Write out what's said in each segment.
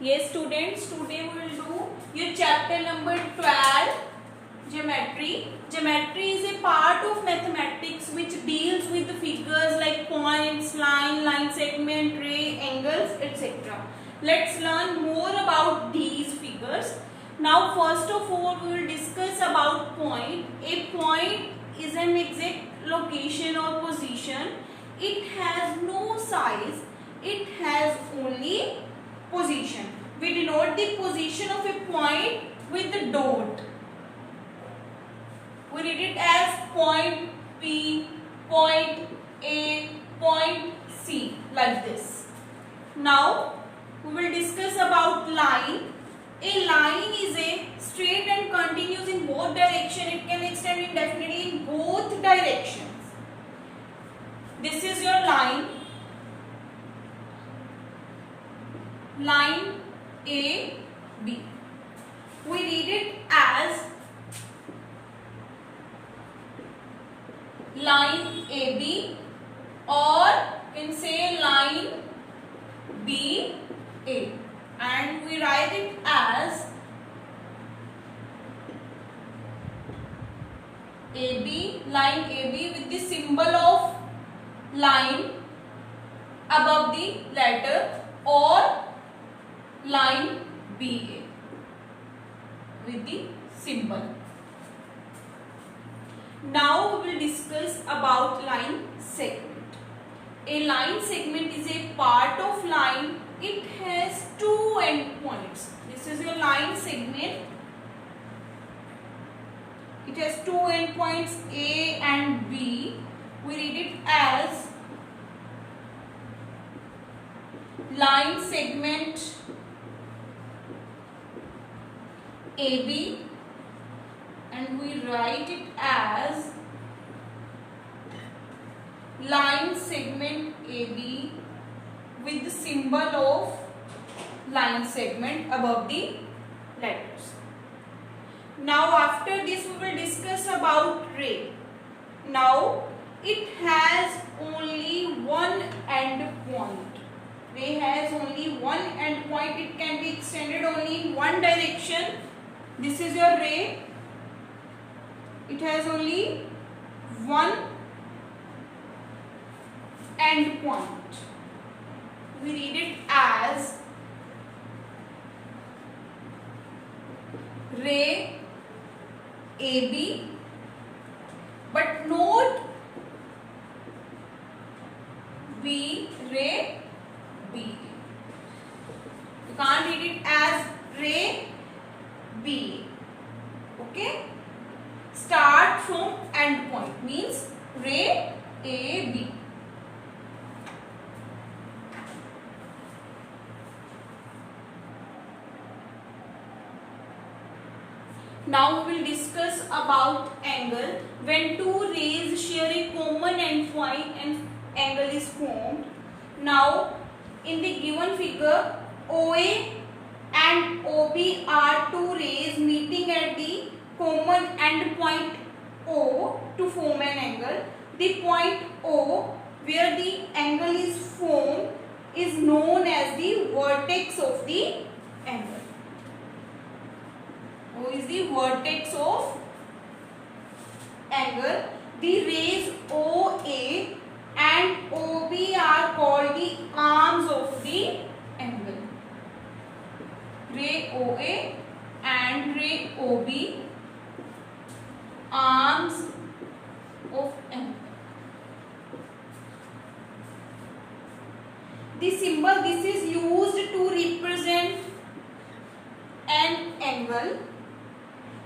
Yes students, today we will do your chapter number 12, geometry. Geometry is a part of mathematics which deals with the figures like points, line segment, ray, angles, etc. Let's learn more about these figures. Now first of all we will discuss about point. A point is an exact location or position. It has no size, it has only position. We denote the position of a point with the dot. We read it as point P, point A, point C, like this. Now we will discuss about line. A line is a straight and continuous in both directions. It can extend indefinitely in both directions. This is your line. Line A, B. We read it as line AB, or you can say line BA, and we write it as AB, line AB with the symbol of line above the letter, or line BA with the symbol. Now we will discuss about line segment. A line segment is a part of line. It has two endpoints. This is your line segment. It has two endpoints A and B. We read it as line segment AB, and we write it as line segment AB with the symbol of line segment above the letters. Now after this we will discuss about ray. Now it has only one end point. Ray has only one end point. It can be extended only in one direction. This is your ray. It has only one end point. We read it as ray AB, but note B, ray B. You can't read it as ray B. Okay? Start from end point means ray AB. Now we will discuss about angle. When two rays share a common endpoint, an angle is formed. Now in the given figure, OA and OB are two rays meeting at the common endpoint O to form an angle. The point O where the angle is formed is known as the vertex of the angle. O is the vertex of angle. The rays OA and OB are called the arms of the angle. Ray OA and ray OB, arms of angle. The symbol this is used to represent an angle.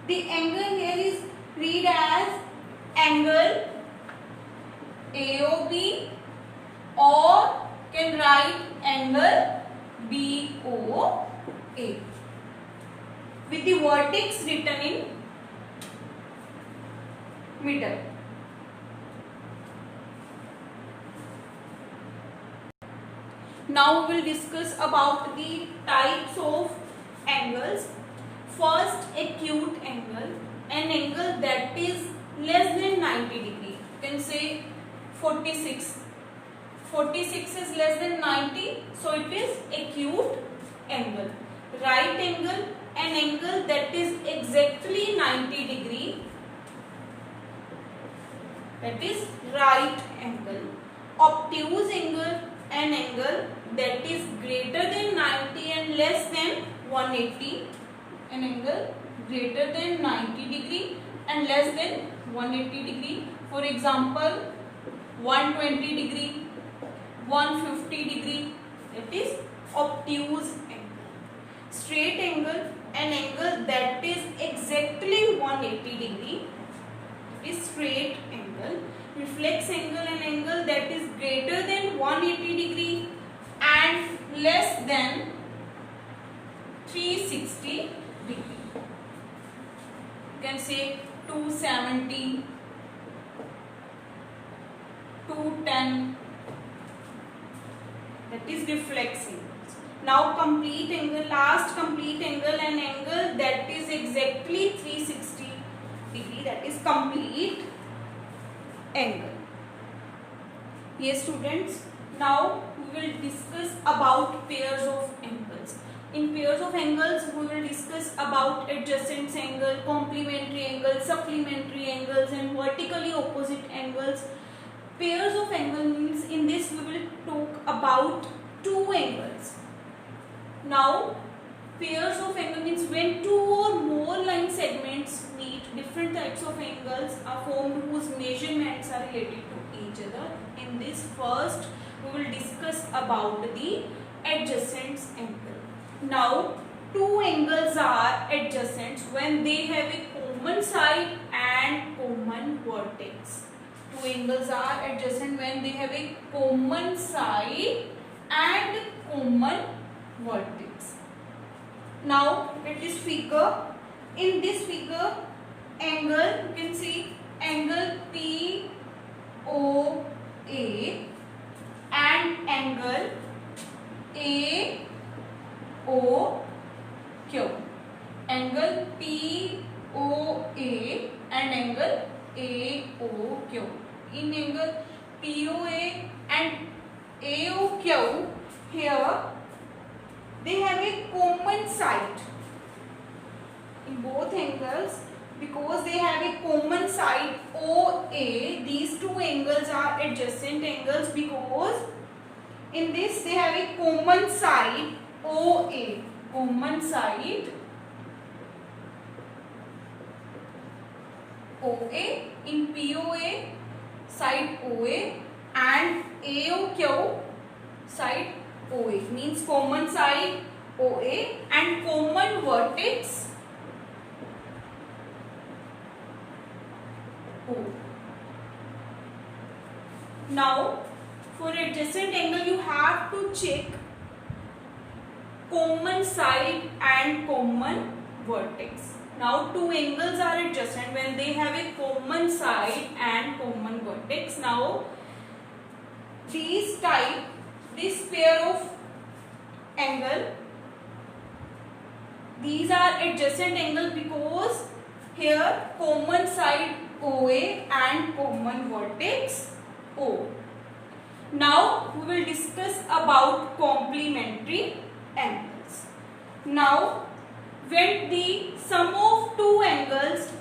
The angle here is read as angle AOB, or can write angle BOA with the vertex written in middle. Now we will discuss about the types of angles. First, acute angle, an angle that is less than 90 degree. You can say 46. 46 is less than 90, so it is acute angle. right angle, an angle that is exactly 90 degree, that is right angle. Obtuse angle, an angle that is greater than 90 and less than 180, an angle greater than 90 degree and less than 180 degree. For example, 120 degree, 150 degree, that is obtuse angle. Straight angle, an angle that is exactly 180 degree, is straight angle. Reflex angle, an angle that is greater than 180 degree and less than 360 degree. You can say 270, 210, that is reflex angle. Now complete angle, last complete angle, an angle that is exactly 360 degree, that is complete angle. Yes students, now we will discuss about pairs of angles. In pairs of angles we will discuss about adjacent angle, complementary angle, supplementary angles and vertically opposite angles. Pairs of angle means in this we will talk about two angles. Now pairs of angle means when two or more line segments meet, different types of angles are formed whose measurements are related to each other. In this first we will discuss about the adjacent angle. Now two angles are adjacent when they have a common side and common vertex. Two angles are adjacent when they have a common side and common vertex. Now let this figure. In this figure, angle, you can see angle POA and angle AOQ. Angle POA and angle AOQ. In angle POA and AOQ, here they have a common side in both angles. Because they have a common side OA, these two angles are adjacent angles because in this they have a common side OA, common side OA, in POA side OA and AOQ side OA, means common side OA and common vertex O. Now for adjacent angle you have to check common side and common vertex. Now two angles are adjacent when they have a common side and common vertex. Now this pair of angle, these are adjacent angle because here common side OA and common vertex O. Now we will discuss about complementary angles. Now when the sum of two angles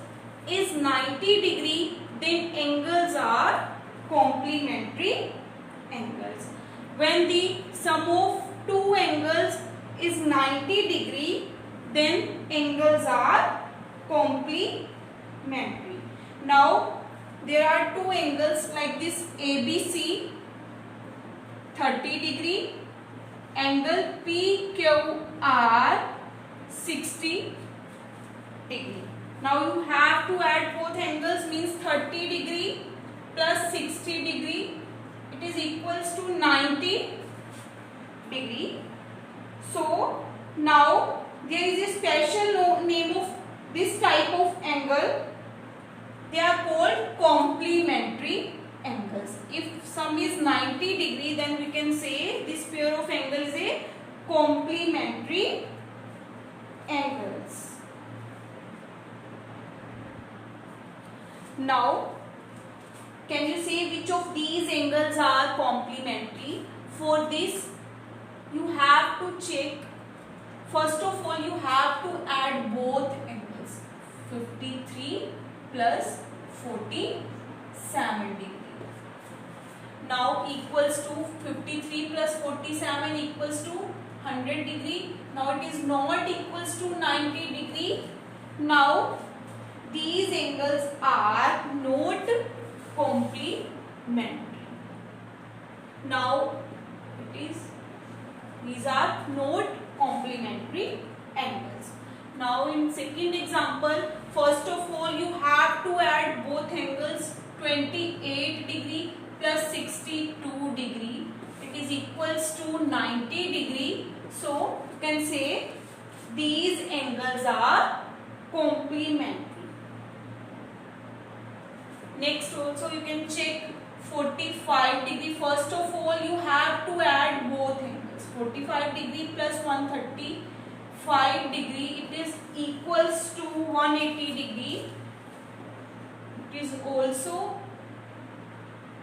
is 90 degree, then angles are complementary angles. When the sum of two angles is 90 degree, then angles are complementary. Now there are two angles like this ABC 30 degree, angle PQR 60 degree. Now you have to add both angles, means 30 degree plus 60 degree, it is equals to 90 degree. So now there is a special name of this type of angle. They are called complementary angles. If sum is 90 degree, then we can say this pair of angle is a complementary angles. Now can you say which of these angles are complementary? For this you have to check first of all you have to add both angles. 53 plus 47 degree. Now equals to 53 plus 47 equals to 100 degree. Now it is not equals to 90 degree. Now these angles are not complementary. Now these are not complementary angles. Now in second example, first of all you have to add both angles. 28 degree plus 62 degree, it is equals to 90 degree. So you can say these angles are complementary. Next also you can check 45 degree. First of all you have to add both angles. 45 degree plus 135 degree, it is equals to 180 degree. It is also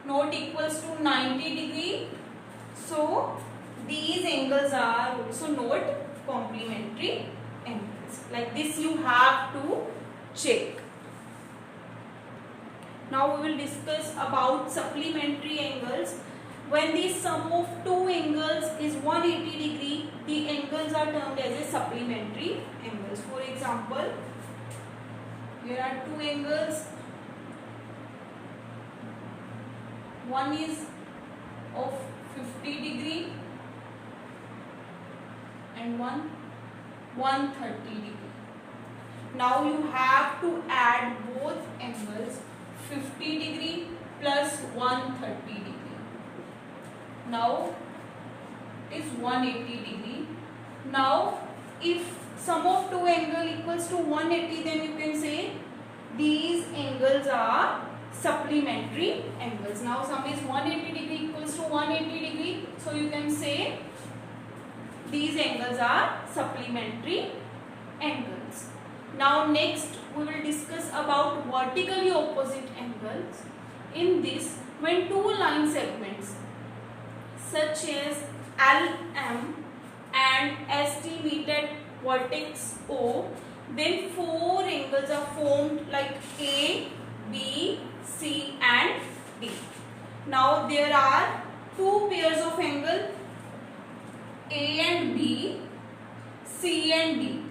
not equals to 90 degree. So these angles are also not complementary angles. Like this you have to check. Now we will discuss about supplementary angles. When the sum of two angles is 180 degree, the angles are termed as a supplementary angles. For example, here are two angles. One is of 50 degree and one 130 degree. Now you have to add both angles. 50 degree plus 130 degree. Now it is 180 degree. Now if sum of two angle equals to 180, then you can say these angles are supplementary angles. Now sum is 180 degree equals to 180 degree. So you can say these angles are supplementary angles. Now next we will discuss about vertically opposite angles. In this, when two line segments such as LM and ST meet at vertex O, then four angles are formed like A, B, C and D. Now there are two pairs of angle, A and B, C and D.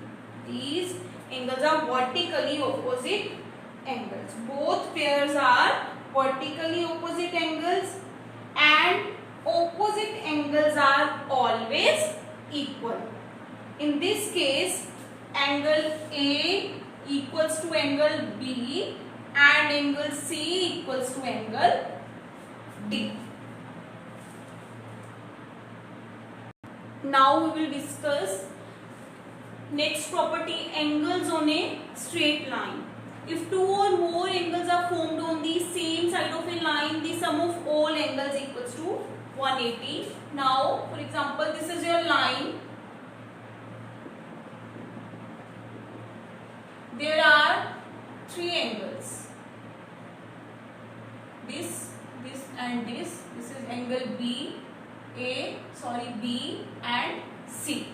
These angles are vertically opposite angles. Both pairs are vertically opposite angles and opposite angles are always equal. In this case, angle A equals to angle B and angle C equals to angle D. Now we will discuss next property, angles on a straight line. If two or more angles are formed on the same side of a line, the sum of all angles equals to 180. Now for example, this is your line. There are three angles. This and this. This is angle B and C.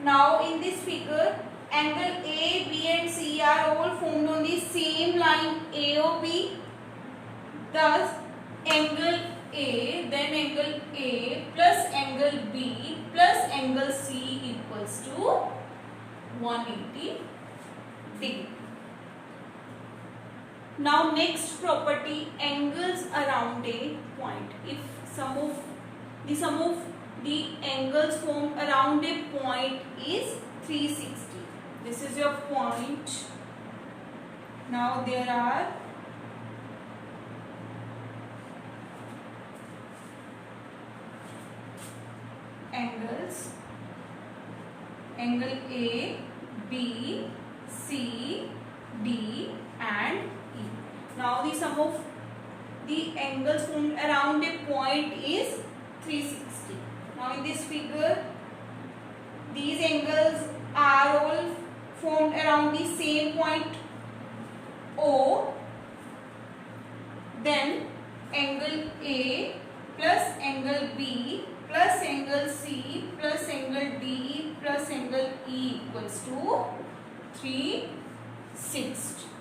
Now in this figure, angle A, B and C are all formed on the same line AOB. Thus angle A, then angle A plus angle B plus angle C equals to 180 degree. Now next property, angles around a point. If the sum of the angles formed around a point is 360. This is your point. Now there are angles, angle A, B, C, D and E. Now the sum of the angles formed around a point is 360. Now in this figure, these angles are all formed around the same point O. Then angle A plus angle B plus angle C plus angle D plus equals to 3/6.